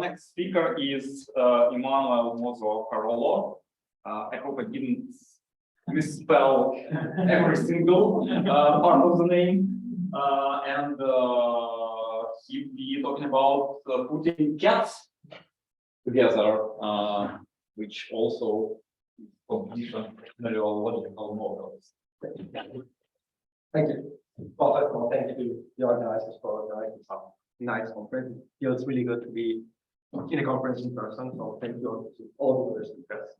our next speaker is Mozo Carollo. I hope I didn't misspell every single part of the name. And he'll be talking about putting cats together, which also is competition neurological models. Thank you. Well, first of all, thank you to the organizers for organizing some nice conference. It feels really good to be in a conference in person. So thank you to all the speakers.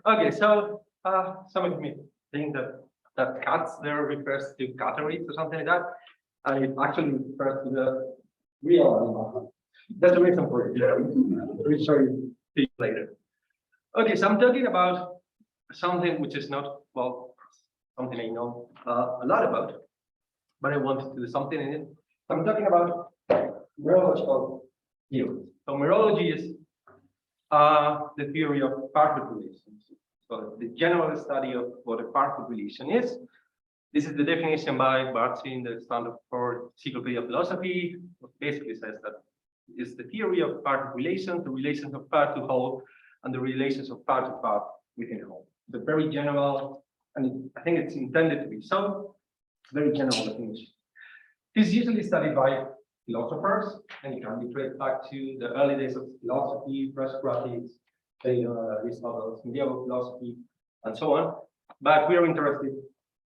Okay, so some of me think that cats there refers to catteries or something like that. And it actually refers to the real animal. That's the reason for it. We'll show you later. Okay, so I'm talking about something which is not, well, something I know a lot about, but I wanted to do something in it. So I'm talking about neurological theories. So neurology is the theory of part relations. So the general study of what a part relation is. This is the definition by Bartzi in the Standard for Encyclopedia of Philosophy. It basically says that it's the theory of part relations, the relations of part to whole, and the relations of part to part within a whole. The very general, and I think it's intended to be so, very general definition. This is usually studied by philosophers, and it can be traced back to the early days of philosophy, Presocratic, Aristotle's medieval philosophy, and so on. But we are interested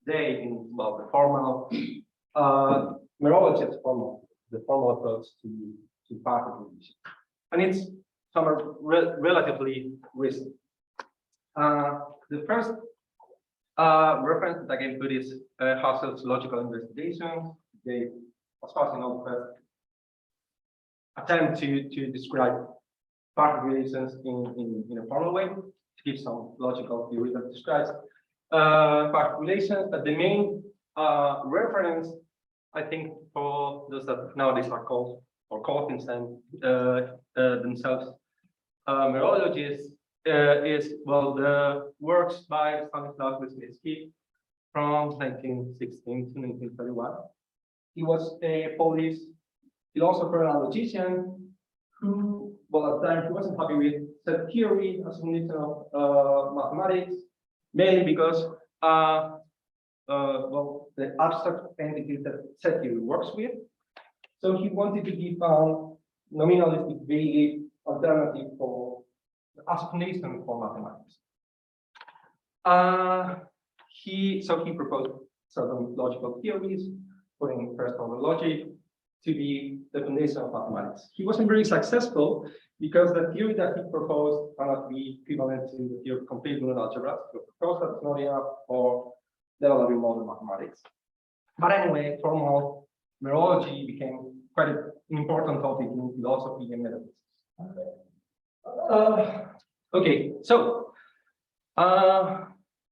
today in, well, the formal neurology as the formal approach to part relation. And it's somewhat relatively recent. The first reference that I can put is Husserl's logical investigations. They, as far as I know, first attempt to describe part relations in a formal way, to give some logical theory that describes part relations. But the main reference, I think, for those that nowadays are called or call themselves neurologists, is, well, the works by Stanislaw Wisniewski from 1916 to 1931. He was a Polish philosopher and logician who, well, at the time he wasn't happy with set theory as a condition of mathematics, mainly because well, the abstract entities that set theory works with. So he wanted to give nominalistic Bailey alternative for as a condition for mathematics. So he proposed certain logical theories, putting first order logic to be the foundation of mathematics. He wasn't very successful because the theory that he proposed cannot be equivalent to the theory of complete Boolean algebra. So proposed that's not enough for developing modern mathematics. But anyway, formal neurology became quite an important topic in philosophy and metaphysics. Okay, so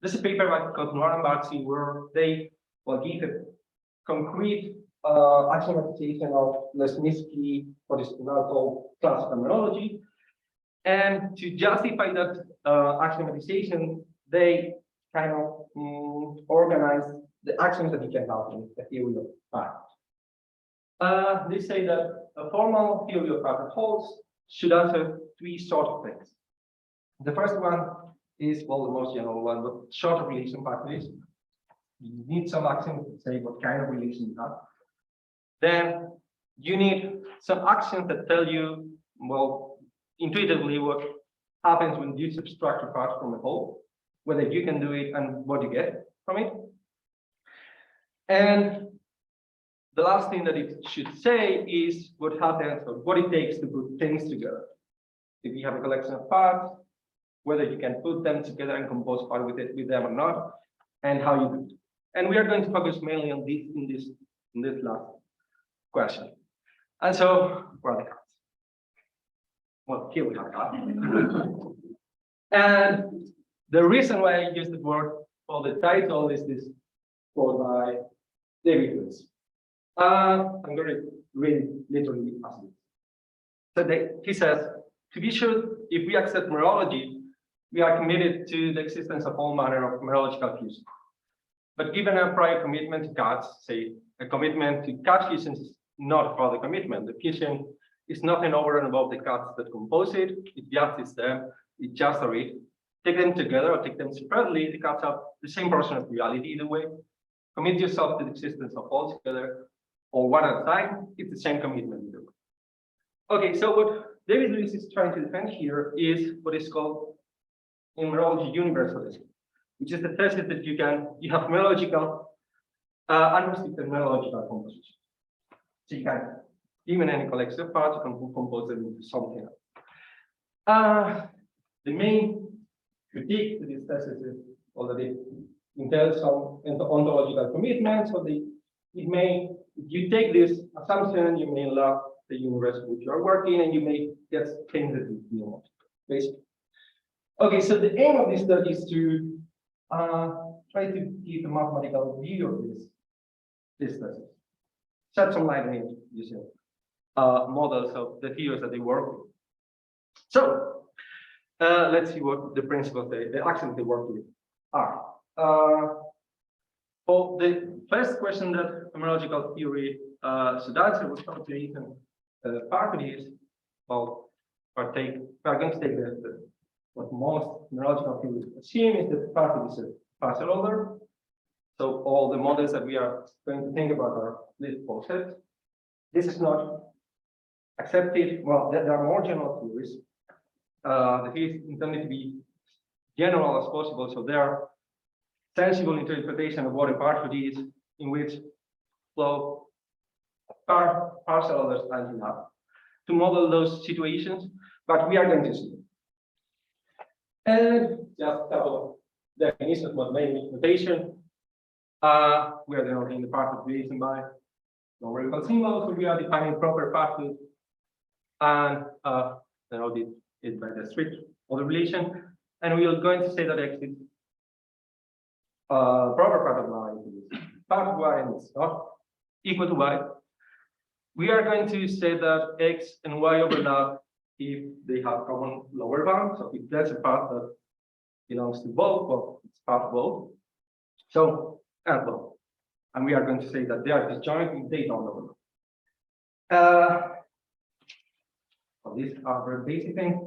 this is a paper by Carollo and Bartzi where they give a concrete axiomatization of Lesniewski, what is now called classical neurology. And to justify that axiomatization, they kind of organize the axioms that you can have in the theory of part. They say that a formal theory of part holds should answer three sort of things. The first one is, well, the most general one, but short relation part relation. You need some axioms to say what kind of relation you have. Then you need some axioms that tell you, well, intuitively what happens when you subtract a part from a whole, whether you can do it and what you get from it. And the last thing that it should say is what happens or what it takes to put things together. If you have a collection of parts, whether you can put them together and compose part with them or not, and how you do it. And we are going to focus mainly on this in this last question. And so, where are the cards? Well, here we have cards. And the reason why I use the word for the title is this quote by David Lewis. I'm going to read literally as it is. So he says, to be sure, if we accept neurology, we are committed to the existence of all manner of neurological fusion. But given a prior commitment to cats, say a commitment to cat fusions is not a further commitment. The fusion It's nothing over and above the cuts that compose it. It just is there. It just are it. Take them together or take them separately. The cuts are the same portion of reality either way. Commit yourself to the existence of all together or one at a time. It's the same commitment either way. Okay, so what David Lewis is trying to defend here is what is called in merology universalism, which is the thesis that you have merological, unrestricted merological composition. So you can, given any collection of parts, you can compose them into something else. The main critique to this thesis is already entails some ontological commitments. So if you take this assumption, you may love the universe in which you are working, and you may get things that you want, basically. Okay, so the aim of this study is to try to give a mathematical view of this thesis. Shed some light on it using models of the theories that they work with. So let's see what the principles, the axioms they work with are. For the first question that homological theory should answer was how to even part of this. Well, we are going to take what most neurological theories assume is that part of this is a partial order. So all the models that we are going to think about are these four sets. This is not accepted. Well, there are more general theories. The theory is intended to be general as possible, so there are sensible interpretation of what a partial is, in which well, partial orders are enough to model those situations, but we are going to see. And just a couple of definitions of what main notation. We are denoting the partial relation by numerical symbols, so we are defining proper partials and denoted it by the strict order relation. And we are going to say that X is proper part of Y is part of Y and it's not equal to Y. We are going to say that X and Y overlap if they have common lower bound. So if that's a part that belongs to both, well, it's part of both. So, and we are going to say that they are disjoint if they don't overlap. Well, these are very basic things,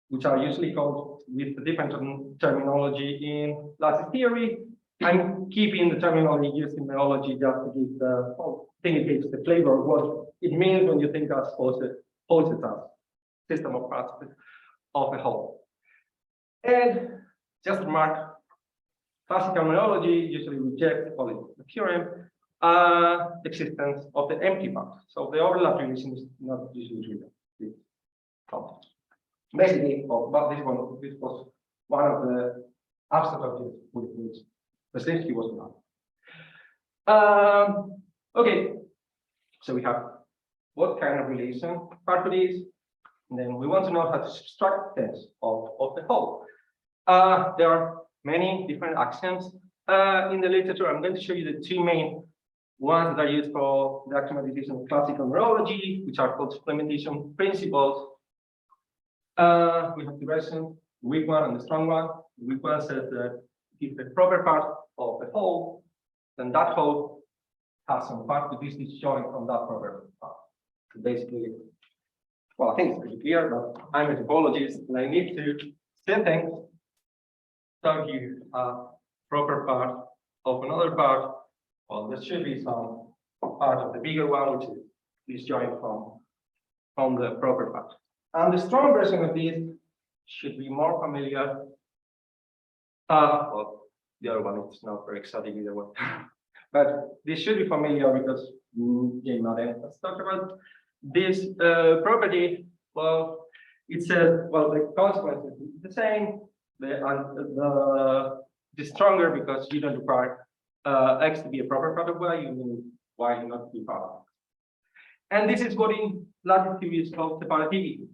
which are usually called with the different terminology in lattice theory. I'm keeping the terminology used in neurology just to give the thing it gives the flavor of what it means when you think as posits as system of parts of a whole. And just to mark, classical neurology usually rejects, call it the theorem, existence of the empty part. So the overlap relation is not usually given. Basically, but this was one of the abstract objects with which Brzezinski was not. Okay, so we have what kind of relation part it is, and then we want to know how to subtract things of the whole. There are many different axioms in the literature. I'm going to show you the two main ones that are used for the axiomatization of classical neurology, which are called supplementation principles. We have the version, the weak one and the strong one. The weak one says that if the proper part of the whole, then that whole has some part which is disjoint from that proper part. So basically, well, I think it's pretty clear, but I'm a topologist and I need to say things. So you have proper part of another part. Well, there should be some part of the bigger one which is disjoint from the proper part. And the strong version of this should be more familiar. Well, the other one is not very exotic either way. But this should be familiar because Jane Madden has talked about this property. Well, it says, well, the consequence is the same. The stronger because you don't require X to be a proper part of Y, you need Y not to be part of X. And this is what in lattice theory is called separativity.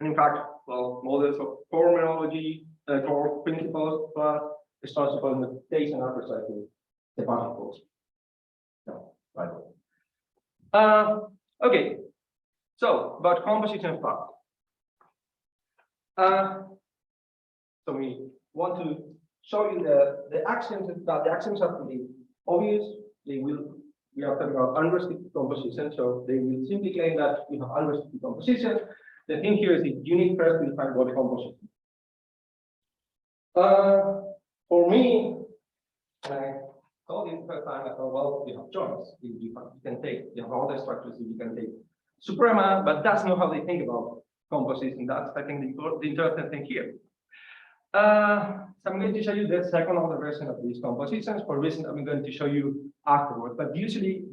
And in fact, well, models of core neurology, core principles, but responsible implementation are precisely the particles. No, right. Okay, so about composition of parts. So we want to show you the axioms. That the axioms have to be obvious. They will we are talking about unrestricted composition, so they will simply claim that we have unrestricted composition. The thing here is that you need first to define what composition. For me, when I told this first time, I thought, well, we have joints. You can take, you have other structures, you can take suprema, but that's not how they think about composition. That's, I think, the interesting thing here. So I'm going to show you the second order version of these compositions for reasons I'm going to show you afterwards. But usually,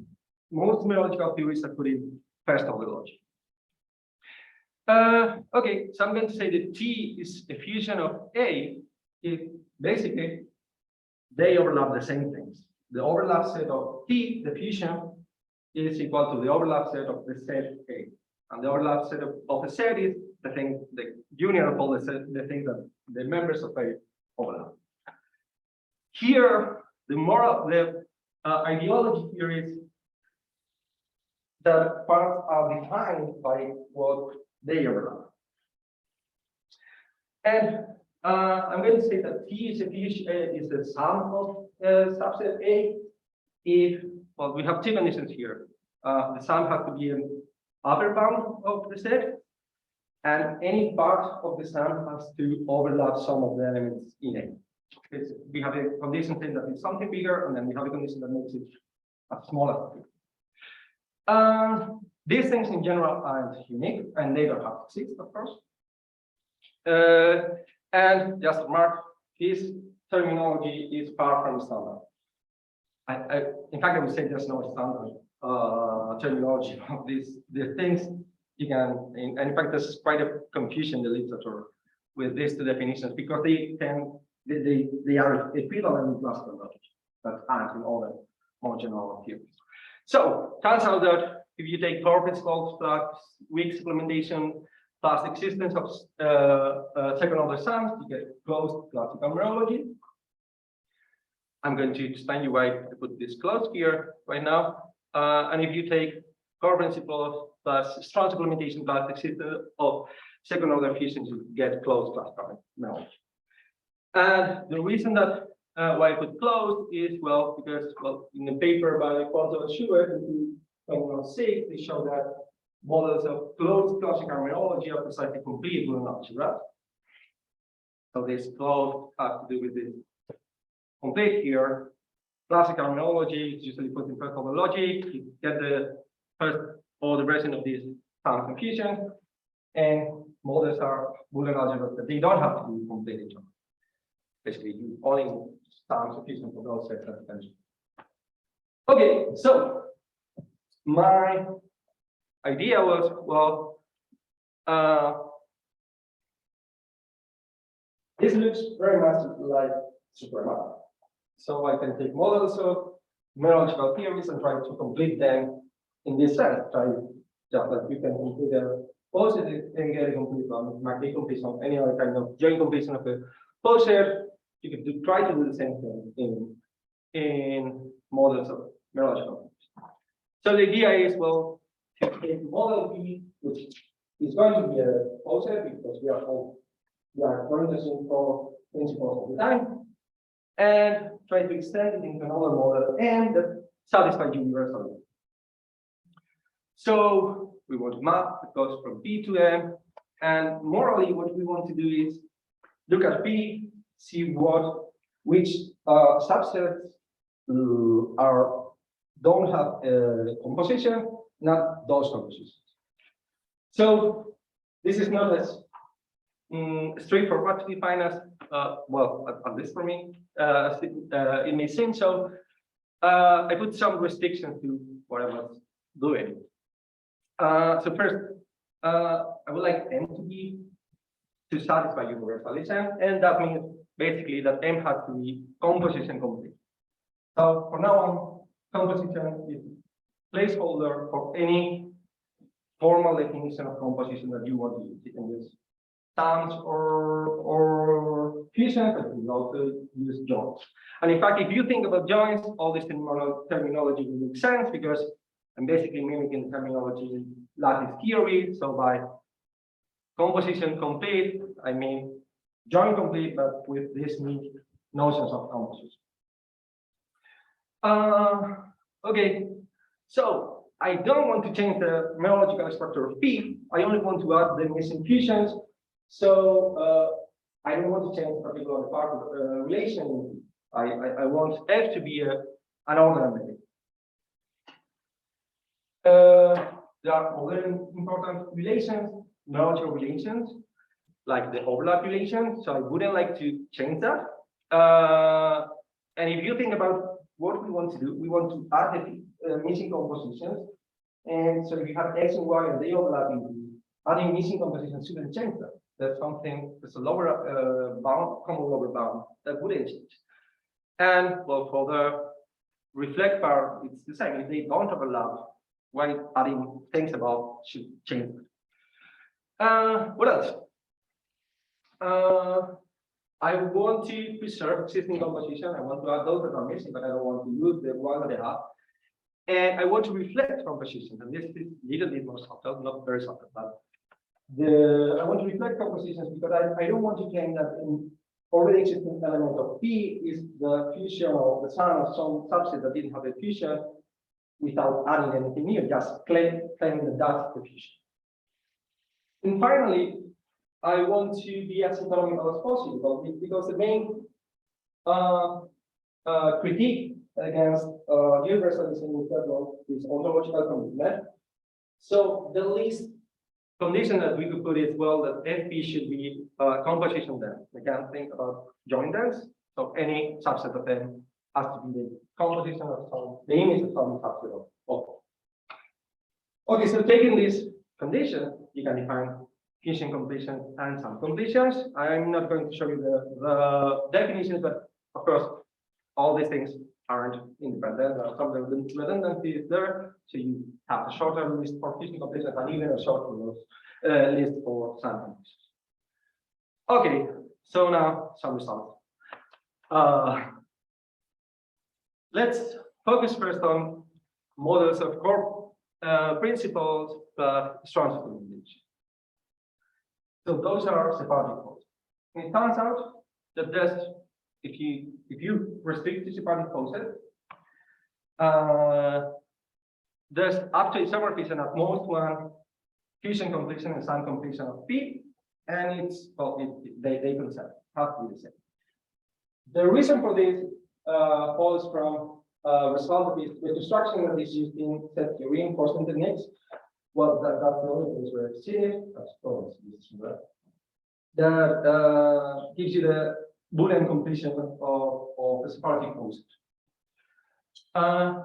most mereological theories are put in first order logic. Okay, so I'm going to say that T is a fusion of A if basically they overlap the same things. The overlap set of T, the fusion, is equal to the overlap set of the set A. And the overlap set of the set is the thing, the union of all the things that the members of A overlap. Here, the ideology here is that parts are defined by what they overlap. And I'm going to say that T is the sum of subset A. If, well, we have two conditions here. The sum has to be an upper bound of the set, and any part of the sum has to overlap some of the elements in A. We have a condition saying that it's something bigger, and then we have a condition that makes it a smaller. These things in general aren't unique, and they don't have to exist, of course. And just to mark, this terminology is far from standard. In fact, I would say there's no standard terminology of these things. You can, and in fact, there's quite a confusion in the literature with these two definitions because they are equivalent in classical logic, but aren't in other more general theories. So, turns out that if you take core principles plus weak supplementation plus existence of second order sums, you get closed classical mereology. I'm going to explain you why I put this closed here right now. And if you take core principles plus strong supplementation plus existence of second order fusions, you get closed classical mereology. And the reason that why I put closed is, well, because, well, in the paper by Mozo and Schubert in 2006, they show that models of closed classical mereology are precisely complete with an algebra. So this closed has to do with this complete here. Classical mereology is usually put in first order logic. You get the first order version of this sum confusion, and models are Boolean algebras that they don't have to be complete each other. Basically, you only sum confusion for those sets of attention. Okay, so my idea was, well, this looks very much like supermap. So I can take models of mereological theories and try to complete them in this sense. Just like you can complete a positive and get a complete one, magnetic completion of any other kind of joint completion of a poset. You can try to do the same thing in models of mereological theories. So the idea is, well, to take model B, which is going to be a poset because we are going to assume for principles of design, and try to extend it into another model and satisfy universally. So we want to map that goes from B to M, and morally, what we want to do is look at B, see which subsets don't have a composition, not those compositions. So this is not as straightforward to define as well, at least for me, it may seem so. I put some restrictions to what I was doing. So first, I would like M to satisfy universalism, and that means basically that M has to be composition complete. So for now on, composition is placeholder for any formal definition of composition that you want to use. You can use sums or fusions, but you can also use joints. And in fact, if you think about joints, all this terminology will make sense because I'm basically mimicking terminology in lattice theory. So by composition complete, I mean joint complete, but with these notions of composition. Okay, So I don't want to change the melodical structure of P. I only want to add the missing fusions. So I don't want to change particular part of relation. I want F to be an order. There are other important relations, melodical relations, like the overlap relation. So I wouldn't like to change that. And if you think about what we want to do, we want to add the missing compositions. And so if you have X and Y and they overlap, adding missing compositions shouldn't change that. That's something that's a lower bound, common lower bound that wouldn't change. And well, for the reflect part, it's the same. If they don't overlap, when adding things about should change. What else? I want to preserve existing composition. I want to add those that are missing, but I don't want to lose the one that I have. And I want to reflect composition. And this is a little bit more subtle, not very subtle, but I want to reflect compositions because I don't want to claim that an already existing element of P is the fusion of the sum of some subset that didn't have a fusion without adding anything new, just claiming that that's the fusion. And finally, I want to be as economical as possible because the main critique against universalism is ontological commitment. So the least condition that we could put is, well, that FP should be composition dense. We can't think about joint dense. So any subset of them has to be the composition of some, the image of some subset of all. Okay, so taking this condition, you can define fusion completion and some completions. I'm not going to show you the definitions, but of course, all these things aren't independent. There are some redundancies there. So you have a shorter list for fusion completions and even a shorter list for some completions. Okay, so now some results. Let's focus first on models of core principles plus strands of communication. So those are separative poses. And it turns out that there's, if you restrict to separative poses, there's up to isomorphism at most one fusion completion and sun completion of P, and it's well, they consent, have to be the same. The reason for this follows from result of this reconstruction that is used in set theory reinforcement techniques. Well, that's the only place where I've seen it. That's always used, right? That gives you the Boolean completion of the separative poset.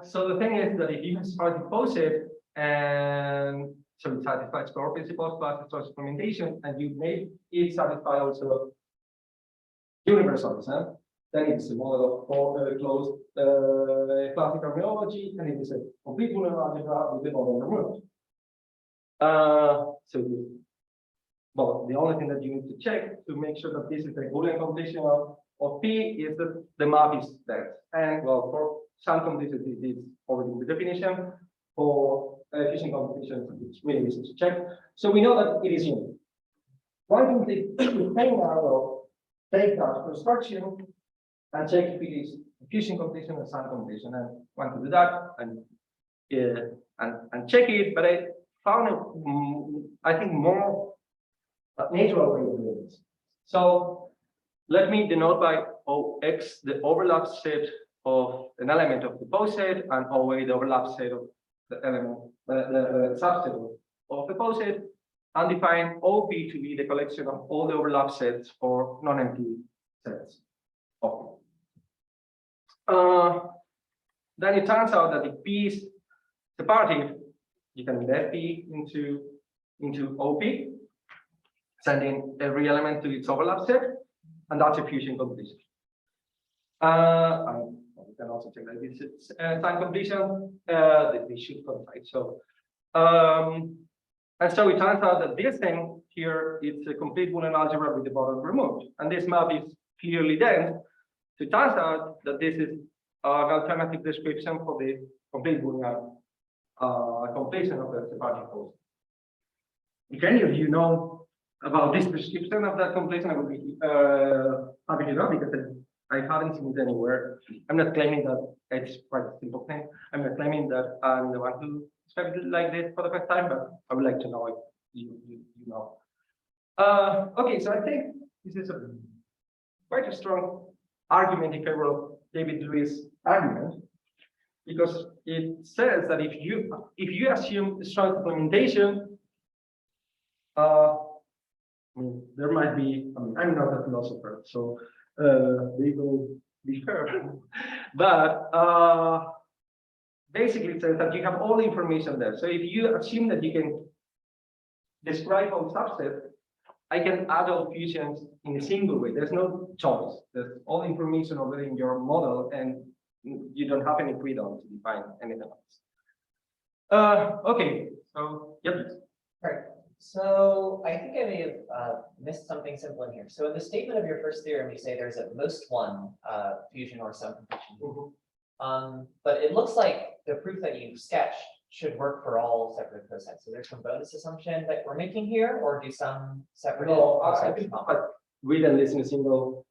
So the thing is that if you have separative poset, and so it satisfies core principles plus its implementation, and you make it satisfy also universalism, then it's a model of closed classical meology, and it is a complete Boolean algebra with the model removed. So, well, the only thing that you need to check to make sure that this is a Boolean completion of P is that the map is dense. And well, for some completions, it is already in the definition. For fusion completions, it's really easy to check. So we know that it is unique. Why don't we take that construction and check if it is fusion completion or sun completion? And want to do that and check it, but I found I think more natural way of doing this. So let me denote by OX the overlap set of an element of the poset, and OA the overlap set of the element, the subset of the poset, and define OP to be the collection of all the overlap sets for non-empty sets. Then it turns out that if P is separative, you can embed P into OP, sending every element to its overlap set, and that's a fusion completion. And we can also check that this is time completion. They should coincide. So, and so it turns out that this thing here is a complete Boolean algebra with the bottom removed, and this map is clearly dense. So it turns out that this is an alternative description for the complete Boolean completion of the separative pose. If any of you know about this description of that completion, I would be happy to know, because I haven't seen it anywhere. I'm not claiming that it's quite a simple thing. I'm not claiming that I'm the one who described it like this for the first time, but I would like to know if you know. Okay, so I think this is a quite a strong argument in favor of David Lewis' argument, because it says that if you assume strong implementation, I mean, there might be. I mean, I'm not a philosopher, so we will be fair. But basically, it says that you have all the information there. So if you assume that you can describe all subsets, I can add all fusions in a single way. There's no choice. There's all information already in your model, and you don't have any freedom to define anything else. Okay, so yep. Right. So I think I may have missed something simple in here. So in the statement of your first theorem, you say there's at most one fusion or some completion. But it looks like the proof that you sketched should work for all separate cosets. So there's some bonus assumption that we're making here, or do some separate cosets come up? We didn't listen to a single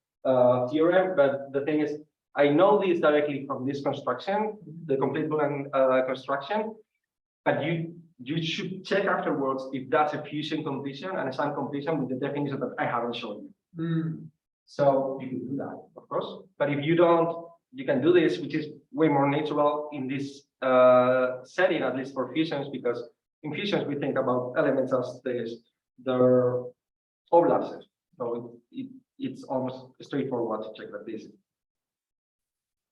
theorem, but the thing is, I know this directly from this construction, the complete Boolean construction, but you should check afterwards if that's a fusion completion and a sum completion with the definition that I haven't shown you. So you can do that, of course, but if you don't, you can do this, which is way more natural in this setting, at least for fusions, because in fusions we think about elements as their overlaps. So it's almost straightforward to check that this.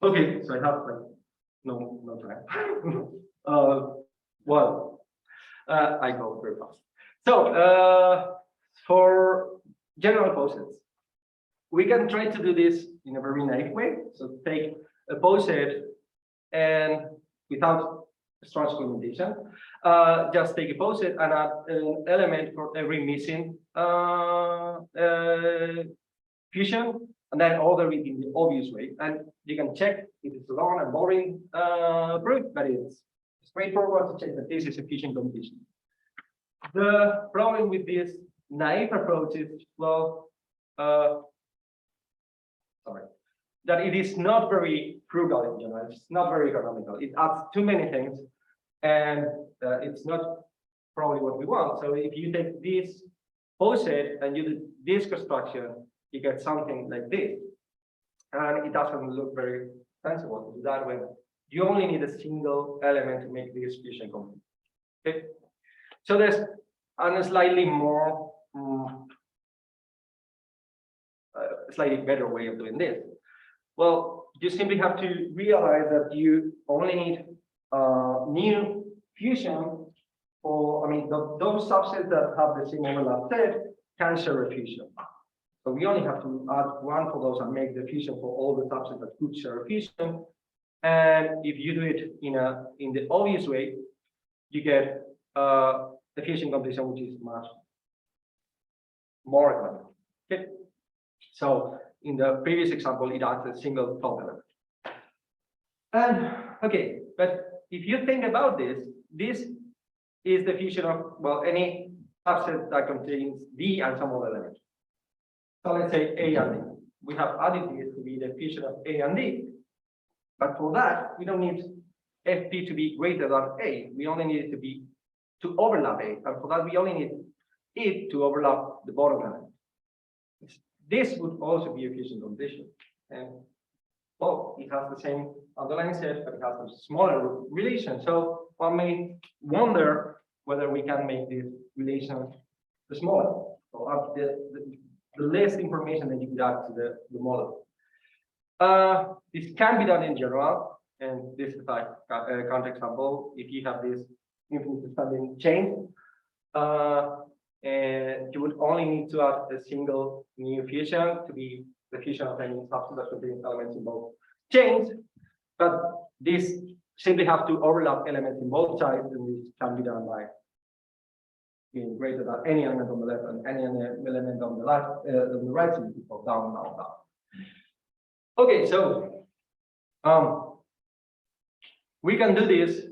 Okay, so I have like no time. Well, I go very fast. So for general posets, we can try to do this in a very naive way. So take a poset and without strong implementation, just take a poset and add an element for every missing fusion, and then order it in the obvious way. And you can check if it's a long and boring proof, but it's straightforward to check that this is a fusion completion. The problem with this naive approach is, well, that it is not very frugal in general. It's not very economical. It adds too many things, and it's not probably what we want. So if you take this poset and you do this construction, you get something like this, and it doesn't look very sensible to do that when you only need a single element to make this fusion complete. Okay, so there's a slightly more, slightly better way of doing this. Well, you simply have to realize that you only need new fusion for, I mean, those subsets that have the same overlap set can share a fusion. So we only have to add one for those and make the fusion for all the subsets that could share a fusion. And if you do it in the obvious way, you get the fusion completion, which is much more economical. Okay. So in the previous example, it adds a single top element. And okay, but if you think about this, this is the fusion of, well, any subset that contains D and some other element. So let's say A and D. We have added this to be the fusion of A and D. But for that, we don't need FP to be greater than A. We only need it to overlap A. And for that, we only need it to overlap the bottom element. This would also be a fusion completion. And well, it has the same underlying set, but it has a smaller relation. So one may wonder whether we can make this relation smaller. So add the less information that you could add to the model. This can be done in general, and this is like a counterexample. If you have this infinite expanding chain, and you would only need to add a single new fusion to be the fusion of any subset that contains elements in both chains. But this simply have to overlap elements in both sides, and this can be done by being greater than any element on the left and any element on the left, on the right, so you go down, down, down. Okay, so we can do this.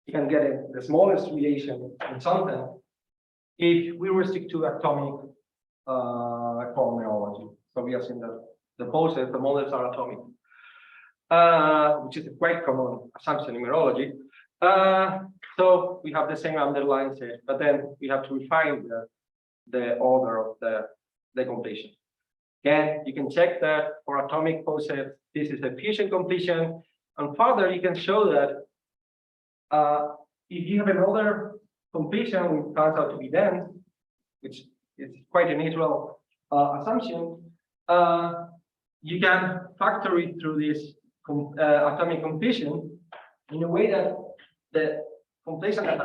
You can get it, the smallest relation in something if we restrict to atomic cosmology. So we assume that the pulses, the models are atomic, which is a quite common assumption in numerology. So we have the same underlying set, but then we have to refine the order of the completion. Again, you can check that for atomic pulses, this is a fusion completion, and further you can show that if you have another completion which turns out to be dense, which is quite a natural assumption, you can factor it through this atomic completion in a way that the completion that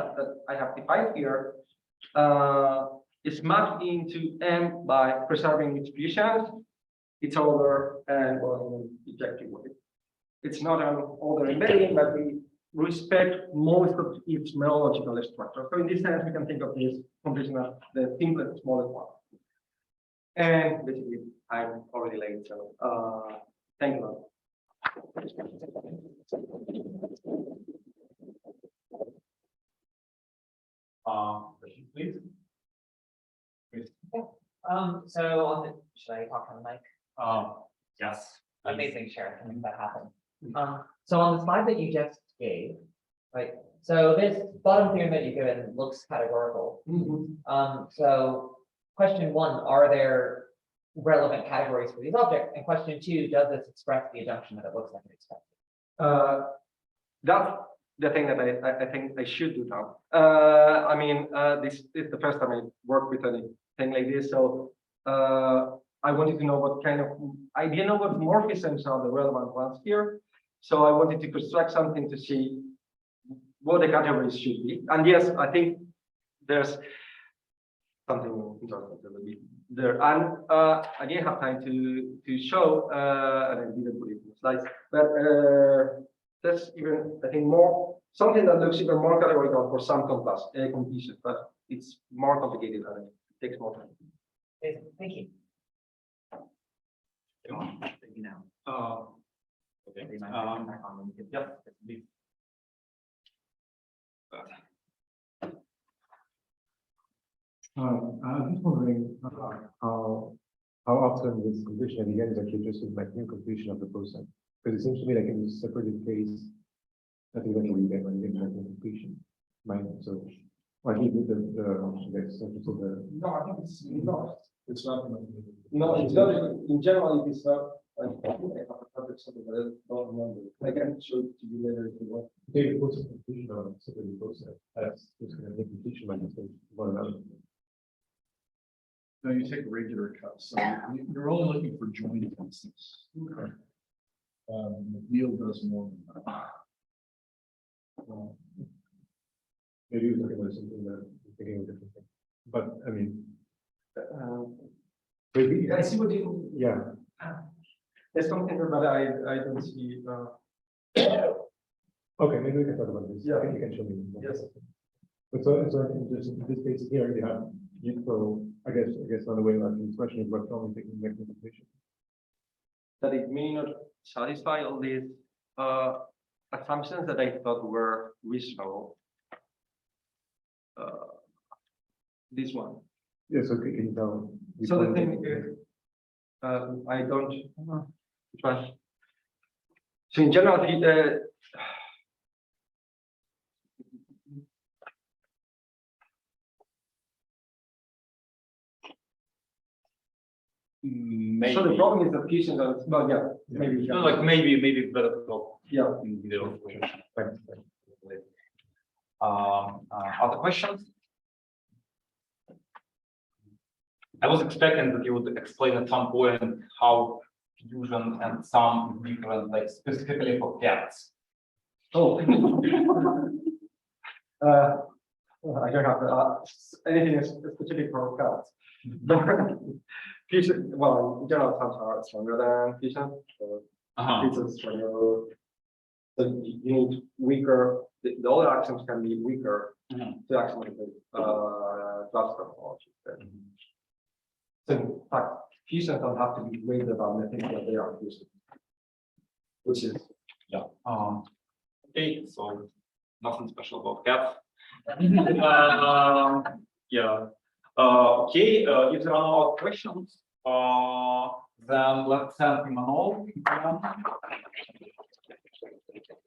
I have defined here is mapped into M by preserving its fusions, its order, and well, ejective way. It's not an order embedding, but we respect most of its melodical structure. So in this sense, we can think of this completion as the simplest, smallest one. And basically, I'm already late, so thank you. Question, please. So on the, should I talk on the mic? Yes. Amazing, Sharon, can make that happen. So on the slide that you just gave, right? So this bottom theorem that you've given looks categorical. So question one, are there relevant categories for these objects? And question two, does this express the adjunction that it looks like it expected? That's the thing that I think I should do now. I mean, this is the first time I work with anything like this, so I wanted to know what kind of, I didn't know what morphisms are the relevant ones here. So I wanted to construct something to see what the categories should be. And yes, I think there's something interesting there. And I didn't have time to show, and I didn't put it in the slides, but that's even, I think, more something that looks even more categorical for some completions, but it's more complicated and it takes more time. Thank you. Now. Okay. Yeah. Please. I was just wondering how often this completion at the end is actually just like new completion of the process. Because it seems to me like in this separated case, I think that's what you get when you get like completion. Right? So I think the No, I think it's not. No, it's not. In general, it is not. I think I have a project something, but I don't remember. I can show it to you later if you want. David puts a completion on a separated process. That's just going to make completion like this one another. No, you take a regular cut, so you're only looking for joint instance. Okay. The wheel does more than that. Maybe you're talking about something that you're thinking of a different thing. But I mean, maybe, I see what you. yeah. There's something there, but I don't see. Okay, maybe we can talk about this. Yeah. I think you can show me. Yes. But so in this case here, you have so I guess another way of asking this question is what's wrong with taking back the completion? That it may not satisfy all these assumptions that I thought were reasonable. This one. Yeah, so can you tell? So the thing is, I don't. Which one? So in general, Maybe. so the problem is the fusion. Well, yeah, maybe. No, like maybe better to talk Yeah. in video. Thanks. Other questions? I was expecting that you would explain at some point how fusion and sum is different, like specifically for cats. Oh. I don't have anything specific for cats. Fusion, well, in general, sums are stronger than fusion. So it's a stronger. So you need weaker. The other axioms can be weaker to actually class topology. So in fact, fusions don't have to be weighted about the things that they are fusing, which is Okay, so nothing special about cats. Yeah. Okay. If there are no other questions, Then let's send him a note.